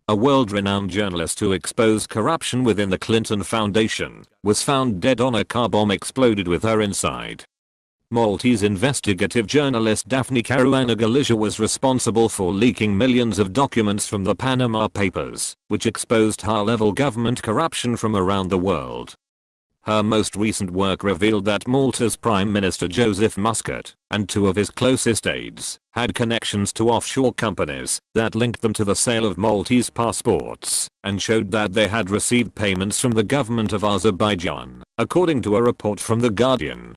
A world-renowned journalist who exposed corruption within the Clinton Foundation was found dead on a car bomb exploded with her inside. Maltese investigative journalist Daphne Caruana Galizia was responsible for leaking millions of documents from the Panama Papers, which exposed high-level government corruption from around the world. Her most recent work revealed that Malta's Prime Minister Joseph Muscat and two of his closest aides had connections to offshore companies that linked them to the sale of Maltese passports and showed that they had received payments from the government of Azerbaijan, according to a report from The Guardian.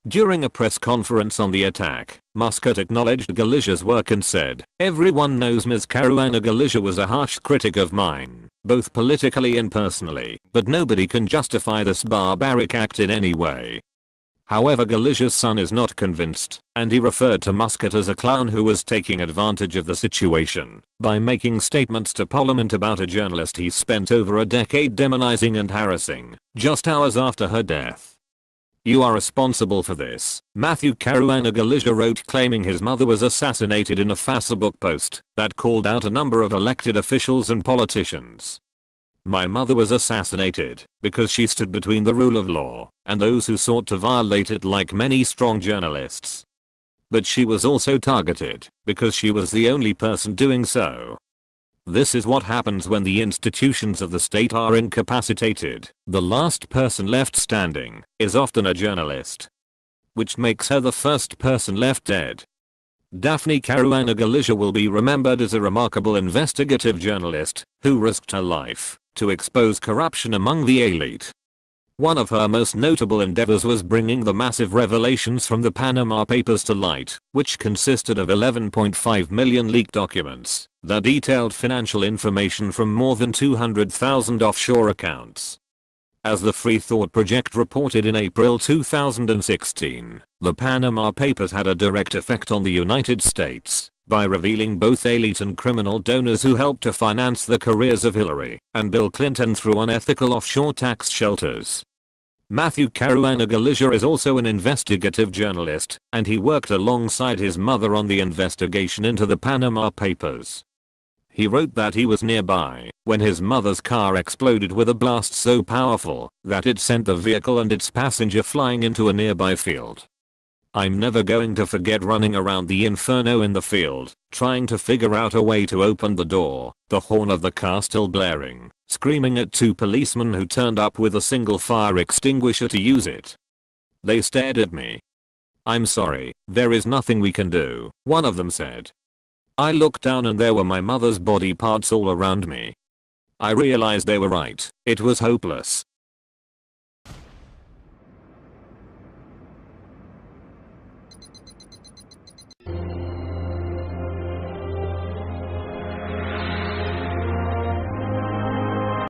During a press conference on the attack, Muscat acknowledged Galizia's work and said, "Everyone knows Ms. Caruana Galizia was a harsh critic of mine, both politically and personally, but nobody can justify this barbaric act in any way." However, Galizia's son is not convinced, and he referred to Muscat as a clown who was taking advantage of the situation by making statements to Parliament about a journalist he spent over a decade demonizing and harassing, just hours after her death. "You are responsible for this," Matthew Caruana Galizia wrote, claiming his mother was assassinated in a Facebook post that called out a number of elected officials and politicians. "My mother was assassinated because she stood between the rule of law and those who sought to violate it, like many strong journalists. But she was also targeted because she was the only person doing so. This is what happens when the institutions of the state are incapacitated. The last person left standing is often a journalist, which makes her the first person left dead." Daphne Caruana Galizia will be remembered as a remarkable investigative journalist who risked her life to expose corruption among the elite. One of her most notable endeavors was bringing the massive revelations from the Panama Papers to light, which consisted of 11.5 million leaked documents that detailed financial information from more than 200,000 offshore accounts. As the Free Thought Project reported in April 2016, the Panama Papers had a direct effect on the United States by revealing both elite and criminal donors who helped to finance the careers of Hillary and Bill Clinton through unethical offshore tax shelters. Matthew Caruana Galizia is also an investigative journalist, and he worked alongside his mother on the investigation into the Panama Papers. He wrote that he was nearby when his mother's car exploded with a blast so powerful that it sent the vehicle and its passenger flying into a nearby field. "I'm never going to forget running around the inferno in the field, trying to figure out a way to open the door, the horn of the car still blaring, screaming at two policemen who turned up with a single fire extinguisher to use it. They stared at me. 'I'm sorry, there is nothing we can do,' one of them said. I looked down and there were my mother's body parts all around me. I realized they were right. It was hopeless."